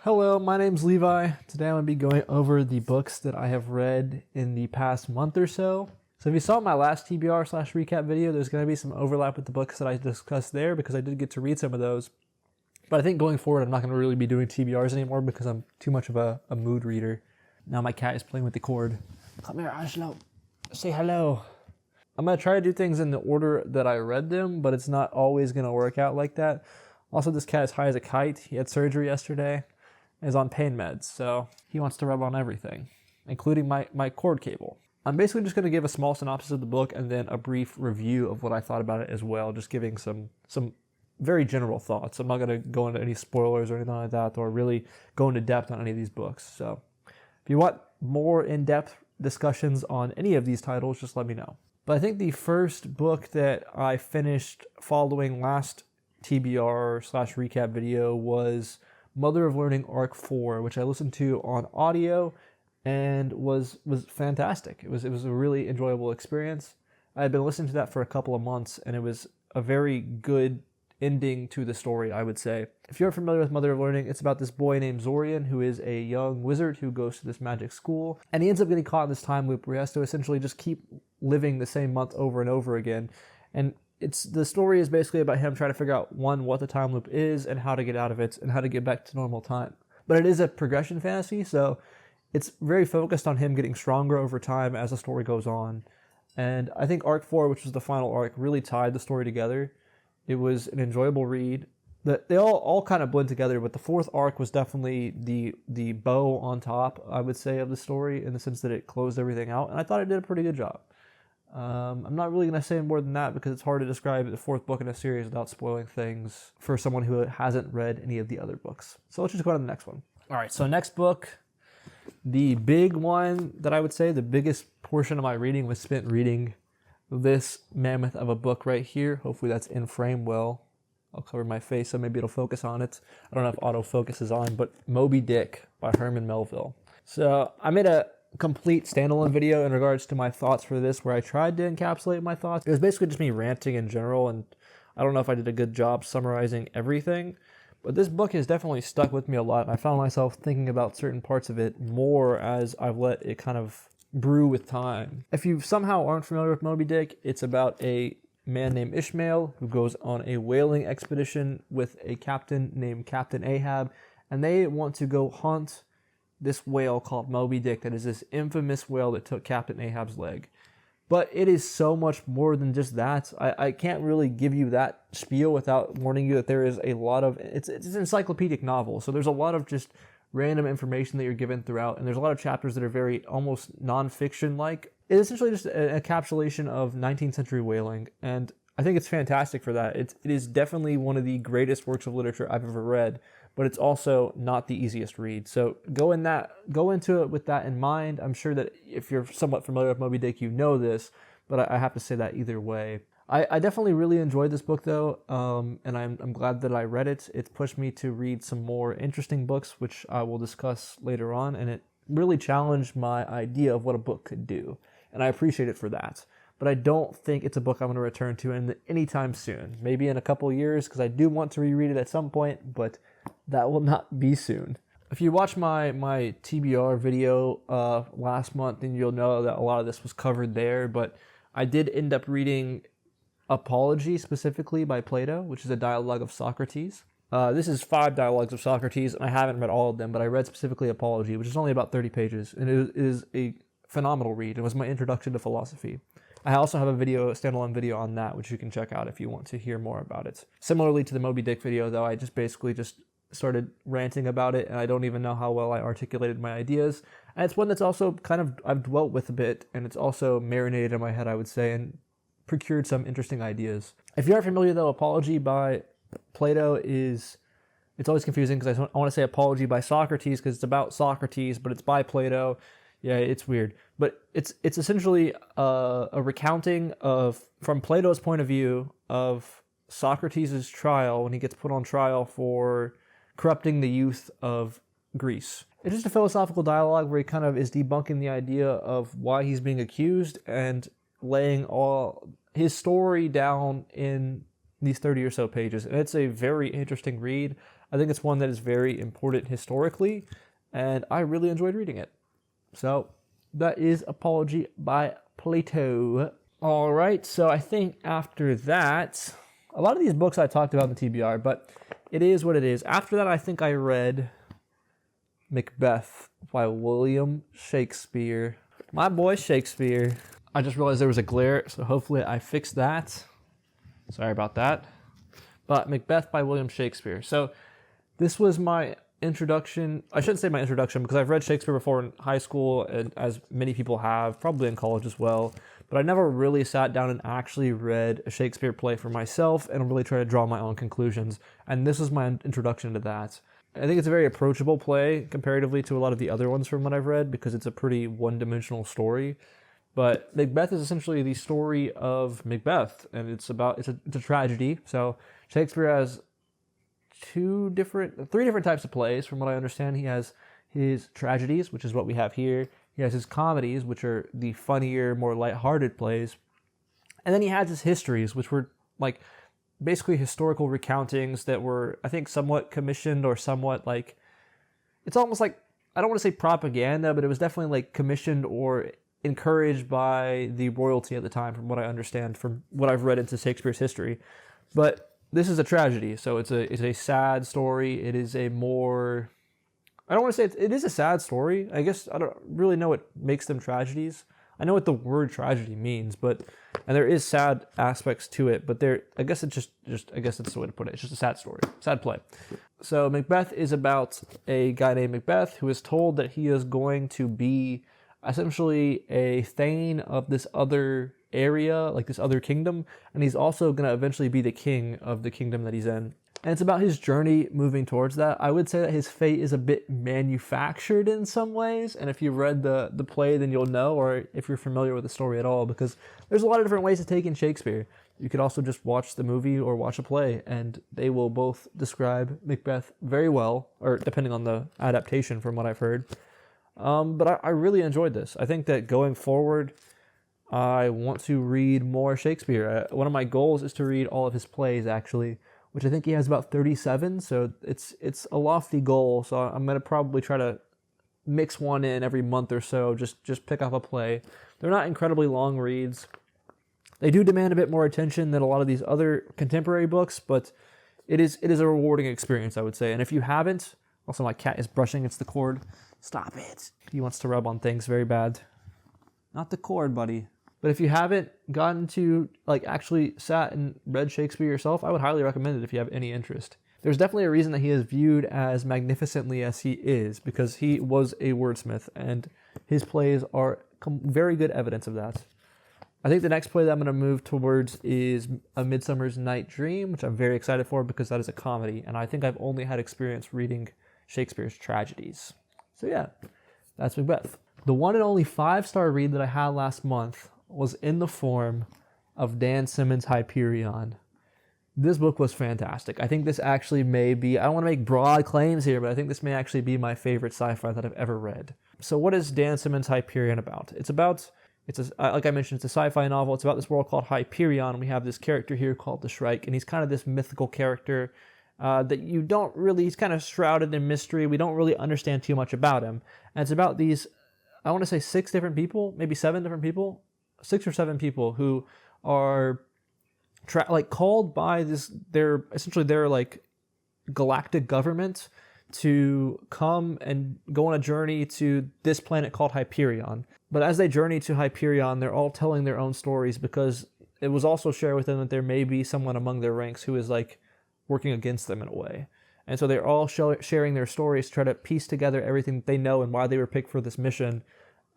Hello, my name's Levi. Today I'm going to be going over the books that I have read in the past month or so. So if you saw my last TBR/recap video, there's going to be some overlap with the books that I discussed there because I did get to read some of those. But I think going forward, I'm not going to really be doing TBRs anymore because I'm too much of a mood reader. Now my cat is playing with the cord. Come here, Angelo. Say hello. I'm going to try to do things in the order that I read them, but it's not always going to work out like that. Also, this cat is high as a kite. He had surgery yesterday and is on pain meds, so he wants to rub on everything, including my cord cable. I'm basically just going to give a small synopsis of the book and then a brief review of what I thought about it as well, just giving some very general thoughts. I'm not going to go into any spoilers or anything like that or really go into depth on any of these books. So if you want more in-depth discussions on any of these titles, just let me know. But I think the first book that I finished following last TBR/recap video was Mother of Learning Arc 4, which I listened to on audio and was fantastic. It was a really enjoyable experience. I had been listening to that for a couple of months, and it was a very good ending to the story, I would say. If you're familiar with Mother of Learning, it's about this boy named Zorian, who is a young wizard who goes to this magic school, and he ends up getting caught in this time loop where he has to essentially just keep living the same month over and over again. And the story is basically about him trying to figure out, one, what the time loop is and how to get out of it and how to get back to normal time. But it is a progression fantasy, so it's very focused on him getting stronger over time as the story goes on. And I think Arc 4, which was the final arc, really tied the story together. It was an enjoyable read. They all kind of blend together, but the fourth arc was definitely the bow on top, I would say, of the story, in the sense that it closed everything out, and I thought it did a pretty good job. I'm not really going to say more than that because it's hard to describe the fourth book in a series without spoiling things for someone who hasn't read any of the other books. So let's just go to the next one. All right, so next book, the big one that I would say, the biggest portion of my reading was spent reading this mammoth of a book right here. Hopefully that's in frame well. I'll cover my face so maybe it'll focus on it. I don't know if autofocus is on, but Moby Dick by Herman Melville. So I made a complete standalone video in regards to my thoughts for this where I tried to encapsulate my thoughts. It was basically just me ranting in general, and I don't know if I did a good job summarizing everything, but this book has definitely stuck with me a lot, and I found myself thinking about certain parts of it more as I've let it kind of brew with time. If you somehow aren't familiar with Moby Dick, it's about a man named Ishmael who goes on a whaling expedition with a captain named Captain Ahab, and they want to go hunt this whale called Moby Dick that is this infamous whale that took Captain Ahab's leg. But it is so much more than just that. I can't really give you that spiel without warning you that there is a lot of... It's an encyclopedic novel, so there's a lot of just random information that you're given throughout, and there's a lot of chapters that are very almost non-fiction-like. It's essentially just an encapsulation of 19th century whaling, and I think it's fantastic for that. It is definitely one of the greatest works of literature I've ever read, but it's also not the easiest read. So go into it with that in mind. I'm sure that if you're somewhat familiar with Moby Dick, you know this, but I have to say that either way. I definitely really enjoyed this book though, and I'm glad that I read it. It's pushed me to read some more interesting books, which I will discuss later on, and it really challenged my idea of what a book could do, and I appreciate it for that. But I don't think it's a book I'm going to return to anytime soon. Maybe in a couple years, because I do want to reread it at some point, but that will not be soon. If you watch my TBR video last month, then you'll know that a lot of this was covered there, but I did end up reading Apology specifically by Plato, which is a dialogue of Socrates. This is 5 dialogues of Socrates, and I haven't read all of them, but I read specifically Apology, which is only about 30 pages, and it is a phenomenal read. It was my introduction to philosophy. I also have a standalone video on that, which you can check out if you want to hear more about it. Similarly to the Moby Dick video, though, I just basically started ranting about it, and I don't even know how well I articulated my ideas. And it's one that's also I've dwelt with a bit, and it's also marinated in my head, I would say, and procured some interesting ideas. If you aren't familiar, though, Apology by Plato it's always confusing because I want to say Apology by Socrates because it's about Socrates, but it's by Plato. Yeah, it's weird. But it's essentially a recounting from Plato's point of view, of Socrates' trial when he gets put on trial for corrupting the youth of Greece. It's just a philosophical dialogue where he kind of is debunking the idea of why he's being accused and laying all his story down in these 30 or so pages. And it's a very interesting read. I think it's one that is very important historically, and I really enjoyed reading it. So that is Apology by Plato. All right, so I think after that, a lot of these books I talked about in the TBR, but it is what it is. After that, I think I read Macbeth by William Shakespeare. My boy Shakespeare. I just realized there was a glare, so hopefully I fixed that. Sorry about that. But Macbeth by William Shakespeare. So this was my introduction. I shouldn't say my introduction because I've read Shakespeare before in high school, and as many people have, probably in college as well. But I never really sat down and actually read a Shakespeare play for myself and really tried to draw my own conclusions. And this was my introduction to that. I think it's a very approachable play comparatively to a lot of the other ones from what I've read because it's a pretty one-dimensional story. But Macbeth is essentially the story of Macbeth, and it's a tragedy. So Shakespeare has three different types of plays from what I understand. He has his tragedies, which is what we have here. He has his comedies, which are the funnier, more lighthearted plays. And then he has his histories, which were like basically historical recountings that were, I think, somewhat commissioned or somewhat like, it's almost like, I don't want to say propaganda, but it was definitely like commissioned or encouraged by the royalty at the time, from what I understand, from what I've read into Shakespeare's history. But this is a tragedy, so it's a sad story. It is a more, I don't want to say it is a sad story. I guess I don't really know what makes them tragedies. I know what the word tragedy means, and there is sad aspects to it, but I guess it's just I guess that's the way to put it. It's just a sad story, sad play. So Macbeth is about a guy named Macbeth who is told that he is going to be essentially a thane of this other area, like this other kingdom, and he's also going to eventually be the king of the kingdom that he's in. And it's about his journey moving towards that. I would say that his fate is a bit manufactured in some ways, and if you read the play, then you'll know, or if you're familiar with the story at all, because there's a lot of different ways to take in Shakespeare. You could also just watch the movie or watch a play, and they will both describe Macbeth very well, or depending on the adaptation from what I've heard. But I really enjoyed this. I think that going forward, I want to read more Shakespeare. One of my goals is to read all of his plays, actually, which I think he has about 37, so it's a lofty goal. So I'm going to probably try to mix one in every month or so, just pick up a play. They're not incredibly long reads. They do demand a bit more attention than a lot of these other contemporary books, but it is a rewarding experience, I would say. And if you haven't, also my cat is brushing against the cord. Stop it. He wants to rub on things very bad. Not the cord, buddy. But if you haven't gotten to, like, actually sat and read Shakespeare yourself, I would highly recommend it if you have any interest. There's definitely a reason that he is viewed as magnificently as he is, because he was a wordsmith, and his plays are very good evidence of that. I think the next play that I'm going to move towards is A Midsummer's Night Dream, which I'm very excited for because that is a comedy, and I think I've only had experience reading Shakespeare's tragedies. So yeah, that's Macbeth. The one and only 5-star read that I had last month was in the form of Dan Simmons' Hyperion. This book was fantastic. I think this actually may be, I don't want to make broad claims here, but I think this may actually be my favorite sci-fi that I've ever read. So what is Dan Simmons' Hyperion about? Like I mentioned, it's a sci-fi novel. It's about this world called Hyperion. We have this character here called the Shrike, and he's kind of this mythical character that you don't really, he's kind of shrouded in mystery. We don't really understand too much about him. And it's about these, I want to say 6 different people, maybe 7 different people, 6 or 7 people who are called by their like galactic government to come and go on a journey to this planet called Hyperion. But as they journey to Hyperion, they're all telling their own stories, because it was also shared with them that there may be someone among their ranks who is like working against them in a way. And so they're all sharing their stories to try to piece together everything that they know and why they were picked for this mission.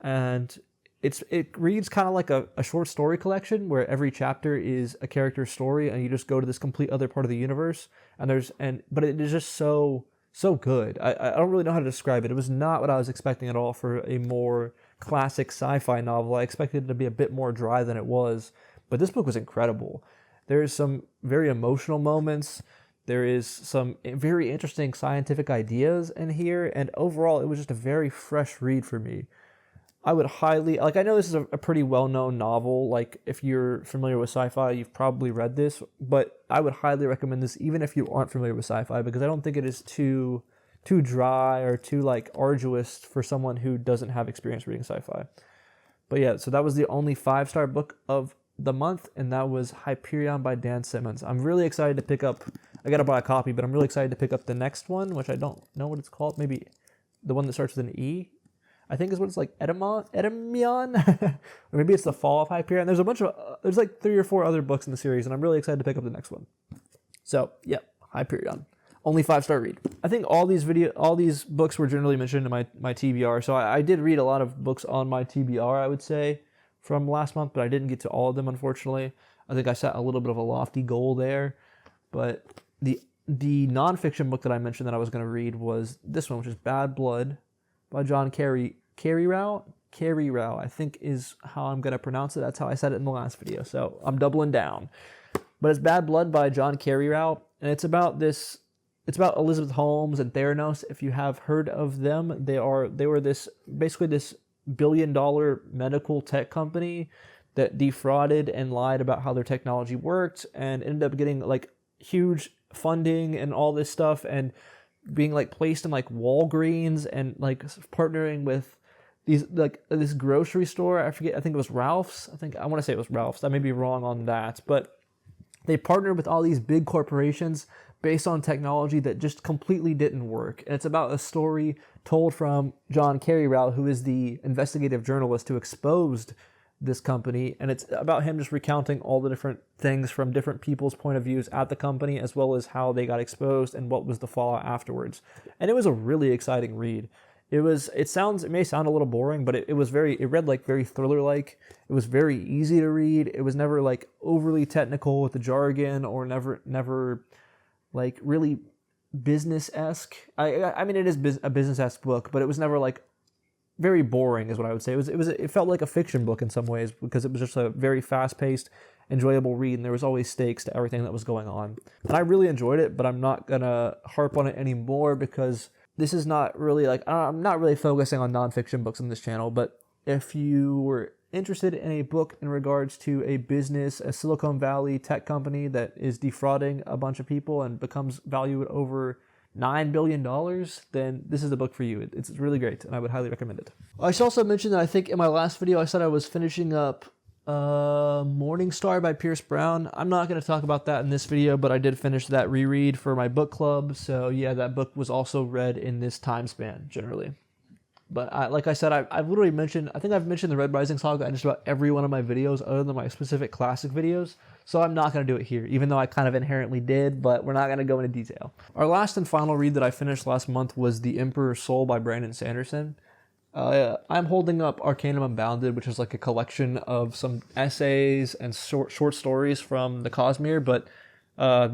And it reads kind of like a short story collection where every chapter is a character's story, and you just go to this complete other part of the universe. But it is just so good. I don't really know how to describe it. It was not what I was expecting at all for a more classic sci-fi novel. I expected it to be a bit more dry than it was, but this book was incredible. There's some very emotional moments. There is some very interesting scientific ideas in here, and overall, it was just a very fresh read for me. I would highly, like, I know this is a pretty well-known novel. Like, if you're familiar with sci-fi, you've probably read this, but I would highly recommend this even if you aren't familiar with sci-fi, because I don't think it is too dry or too, like, arduous for someone who doesn't have experience reading sci-fi. But yeah, so that was the only 5-star book of the month, and that was Hyperion by Dan Simmons. I'm really excited to pick up, I gotta buy a copy, but I'm really excited to pick up the next one, which I don't know what it's called. Maybe the one that starts with an E, I think is what it's like, Edemion? Or maybe it's The Fall of Hyperion. There's a bunch of, there's like 3 or 4 other books in the series, and I'm really excited to pick up the next one. So, yeah, Hyperion. Only 5-star read. I think all these books were generally mentioned in my TBR, so I did read a lot of books on my TBR, I would say, from last month, but I didn't get to all of them, unfortunately. I think I set a little bit of a lofty goal there, but the nonfiction book that I mentioned that I was going to read was this one, which is Bad Blood by John Carreyrou, I think is how I'm going to pronounce it. That's how I said it in the last video, so I'm doubling down. But it's Bad Blood by John Carreyrou, and it's about Elizabeth Holmes and Theranos. If you have heard of them, they were this billion-dollar medical tech company that defrauded and lied about how their technology worked and ended up getting like huge funding and all this stuff and being like placed in like Walgreens and like partnering with these like this grocery store. I think it was Ralph's. I want to say it was Ralph's. I may be wrong on that, but they partnered with all these big corporations based on technology that just completely didn't work. And it's about a story told from John Carreyrou, who is the investigative journalist who exposed this company. And it's about him just recounting all the different things from different people's point of views at the company, as well as how they got exposed and what was the fallout afterwards. And it was a really exciting read. It may sound a little boring, but it read like very thriller-like. It was very easy to read. It was never like overly technical with the jargon or never like really business-esque. I mean, it is a business-esque book, but it was never like very boring, is what I would say. It felt like a fiction book in some ways because it was just a very fast-paced, enjoyable read, and there was always stakes to everything that was going on. And I really enjoyed it, but I'm not gonna harp on it anymore because this is not really like, I'm not really focusing on nonfiction books on this channel. But if you were interested in a book in regards to a Silicon Valley tech company that is defrauding a bunch of people and becomes valued over $9 billion, then this is the book for you. It's really great, and I would highly recommend it. I should also mention that I think in my last video I said I was finishing up Morning Star by Pierce Brown. I'm not going to talk about that in this video, but I did finish that reread for my book club. So yeah, that book was also read in this time span generally. But like I said, I've literally mentioned, I think I've mentioned the Red Rising Saga in just about every one of my videos other than my specific classic videos. So I'm not going to do it here, even though I kind of inherently did, but we're not going to go into detail. Our last and final read that I finished last month was The Emperor's Soul by Brandon Sanderson. I'm holding up Arcanum Unbounded, which is like a collection of some essays and short stories from the Cosmere, but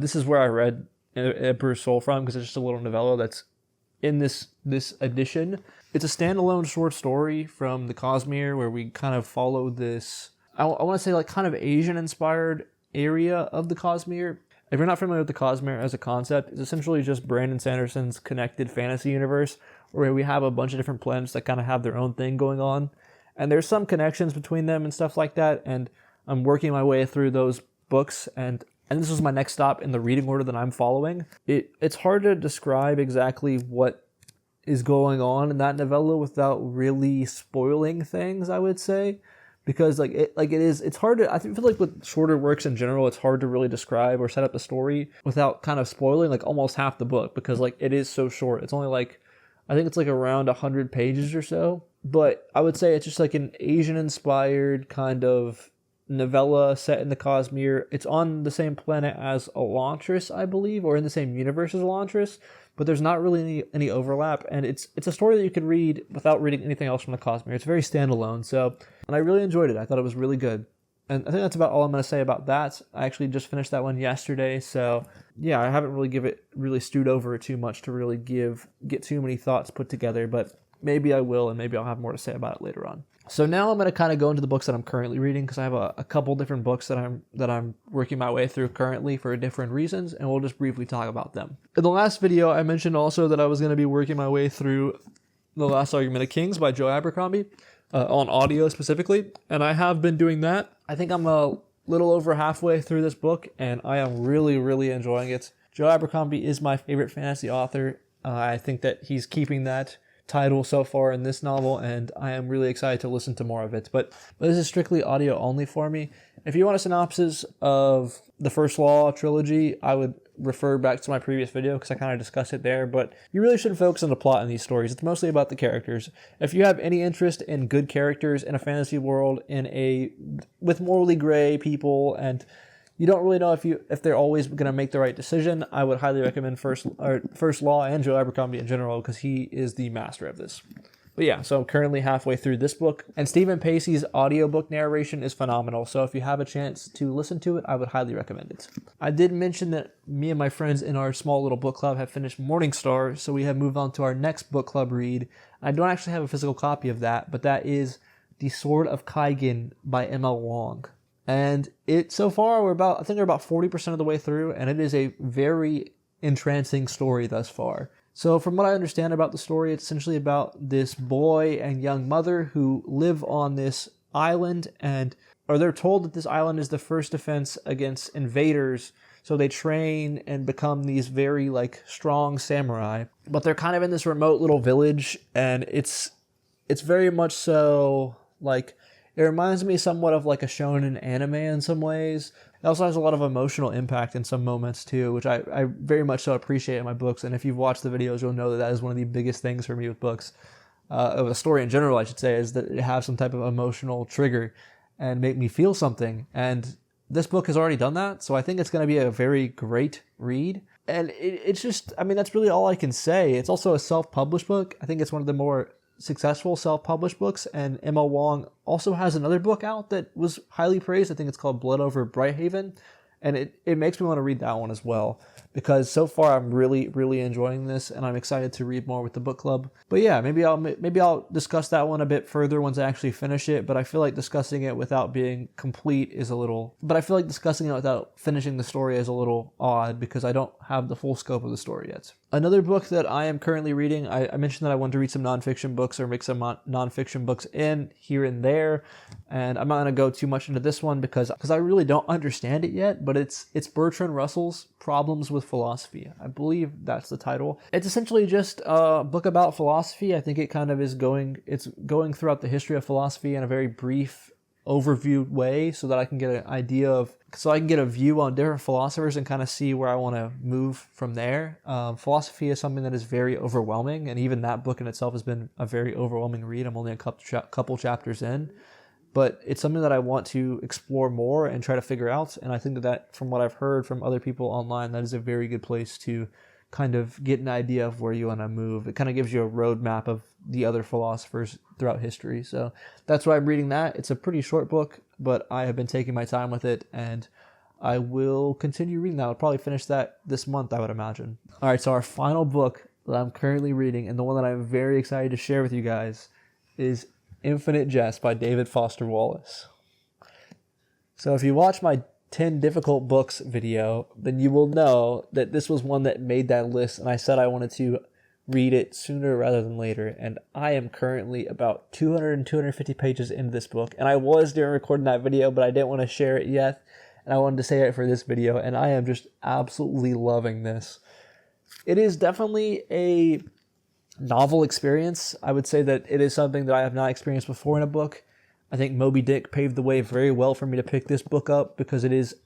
this is where I read Emperor's Soul from because it's just a little novella that's in this edition. It's a standalone short story from the Cosmere where we kind of follow this, I want to say like kind of Asian-inspired area of the Cosmere. If you're not familiar with the Cosmere as a concept, it's essentially just Brandon Sanderson's connected fantasy universe where we have a bunch of different planets that kind of have their own thing going on. And there's some connections between them and stuff like that, and I'm working my way through those books, and this is my next stop in the reading order that I'm following. It's hard to describe exactly what is going on in that novella without really spoiling things, I would say. Because it's hard to, I feel like with shorter works in general, it's hard to really describe or set up the story without kind of spoiling like almost half the book, because like it is so short. It's only like, I think it's like around 100 pages or so. But I would say it's just like an Asian-inspired kind of novella set in the Cosmere. It's on the same planet as Elantris, I believe, or in the same universe as Elantris, but there's not really any overlap, and it's a story that you could read without reading anything else from the Cosmere. It's very standalone, and I really enjoyed it. I thought it was really good. And I think that's about all I'm going to say about that. I actually just finished that one yesterday, so yeah, I haven't really stewed over it too much to really get too many thoughts put together, but maybe I will, and maybe I'll have more to say about it later on. So now I'm going to kind of go into the books that I'm currently reading, because I have a couple different books that I'm working my way through currently for different reasons, and we'll just briefly talk about them. In the last video, I mentioned also that I was going to be working my way through The Last Argument of Kings by Joe Abercrombie. on audio specifically, and I have been doing that. I think I'm a little over halfway through this book, and I am really, really enjoying it. Joe Abercrombie is my favorite fantasy author. I think that he's keeping that title so far in this novel, and I am really excited to listen to more of it. But this is strictly audio only for me. If you want a synopsis of the First Law trilogy, I would refer back to my previous video because I kind of discussed it there, but you really shouldn't focus on the plot in these stories. It's mostly about the characters. If you have any interest in good characters in a fantasy world, with morally gray people, and you don't really know if they're always going to make the right decision, I would highly recommend First Law and Joe Abercrombie in general, because he is the master of this. But yeah, so I'm currently halfway through this book, and Stephen Pacey's audiobook narration is phenomenal, so if you have a chance to listen to it, I would highly recommend it. I did mention that me and my friends in our small little book club have finished Morningstar, so we have moved on to our next book club read. I don't actually have a physical copy of that, but that is The Sword of Kaigen by M.L. Wang. And so far, we're about 40% of the way through, and it is a very entrancing story thus far. So from what I understand about the story, it's essentially about this boy and young mother who live on this island, or they're told that this island is the first defense against invaders, so they train and become these very strong samurai. But they're kind of in this remote little village, and it's very much so it reminds me somewhat of a shonen anime in some ways. It also has a lot of emotional impact in some moments too, which I very much so appreciate in my books. And if you've watched the videos, you'll know that is one of the biggest things for me with books, of a story in general, I should say, is that it has some type of emotional trigger and make me feel something. And this book has already done that, so I think it's going to be a very great read. And it's just, that's really all I can say. It's also a self-published book. I think it's one of the more successful self-published books, and M.L. Wang also has another book out that was highly praised. I think it's called Blood Over Brighthaven, and it makes me want to read that one as well, because so far I'm really, really enjoying this, and I'm excited to read more with the book club. But yeah, maybe I'll discuss that one a bit further once I actually finish it, but I feel like discussing it without being complete is discussing it without finishing the story is a little odd, because I don't have the full scope of the story yet. Another book that I am currently reading, I mentioned that I wanted to read some nonfiction books or mix some nonfiction books in here and there, and I'm not going to go too much into this one because I really don't understand it yet, but it's Bertrand Russell's Problems with Philosophy. I believe that's the title. It's essentially just a book about philosophy. I think it kind of is going throughout the history of philosophy in a very brief overview way, so that I can get a view on different philosophers and kind of see where I want to move from there. Philosophy is something that is very overwhelming, and even that book in itself has been a very overwhelming read. I'm only a couple chapters in, but it's something that I want to explore more and try to figure out, and I think that from what I've heard from other people online, that is a very good place to kind of get an idea of where you want to move. It kind of gives you a roadmap of the other philosophers throughout history. So that's why I'm reading that. It's a pretty short book, but I have been taking my time with it, and I will continue reading that. I'll probably finish that this month, I would imagine. All right, so our final book that I'm currently reading, and the one that I'm very excited to share with you guys, is Infinite Jest by David Foster Wallace. So if you watch my 10 difficult books video, then you will know that this was one that made that list, and I said I wanted to read it sooner rather than later, and I am currently about 250 pages into this book, and I was during recording that video, but I didn't want to share it yet, and I wanted to say it for this video, and I am just absolutely loving this. It is definitely a novel experience. I would say that it is something that I have not experienced before in a book. I think Moby Dick paved the way very well for me to pick this book up, because it is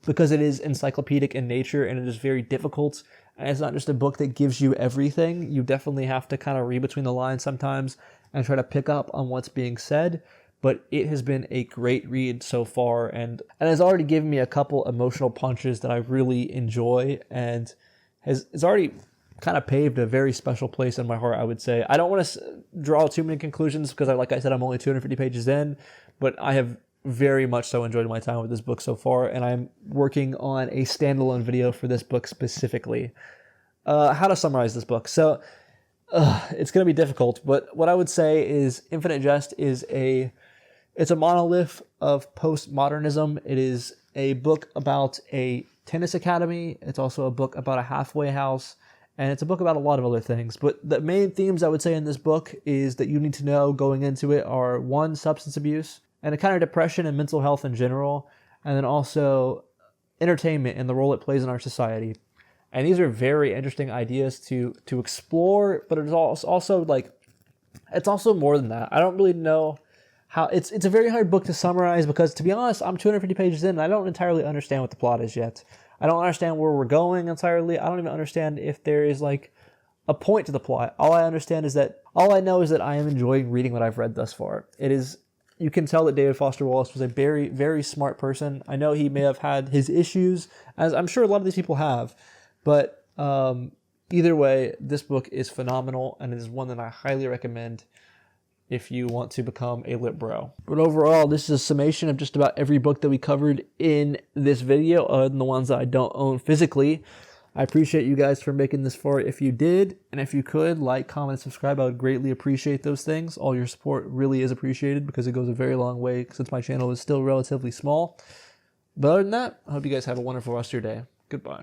encyclopedic in nature, and it is very difficult. And it's not just a book that gives you everything. You definitely have to kind of read between the lines sometimes and try to pick up on what's being said. But it has been a great read so far, and has already given me a couple emotional punches that I really enjoy, and has already kind of paved a very special place in my heart, I would say. I don't want to draw too many conclusions, because like I said, I'm only 250 pages in, but I have very much so enjoyed my time with this book so far, and I'm working on a standalone video for this book specifically. How to summarize this book. So, it's going to be difficult, but what I would say is Infinite Jest is it's a monolith of postmodernism. It is a book about a tennis academy. It's also a book about a halfway house, And it's a book about a lot of other things. But the main themes I would say in this book is that you need to know going into it are, one, substance abuse, and a kind of depression and mental health in general, and then also entertainment and the role it plays in our society. And these are very interesting ideas to explore, but it's also like, it's also more than that. I don't really know how, it's a very hard book to summarize because, to be honest, I'm 250 pages in and I don't entirely understand what the plot is yet. I don't understand where we're going entirely. I don't even understand if there is like a point to the plot. All I know is that I am enjoying reading what I've read thus far. You can tell that David Foster Wallace was a very, very smart person. I know he may have had his issues, as I'm sure a lot of these people have, but either way, this book is phenomenal, and it is one that I highly recommend if you want to become a lit bro. But overall, this is a summation of just about every book that we covered in this video, other than the ones that I don't own physically. I appreciate you guys for making this far if you did, and if you could, like, comment, and subscribe. I would greatly appreciate those things. All your support really is appreciated because it goes a very long way since my channel is still relatively small. But other than that, I hope you guys have a wonderful rest of your day. Goodbye.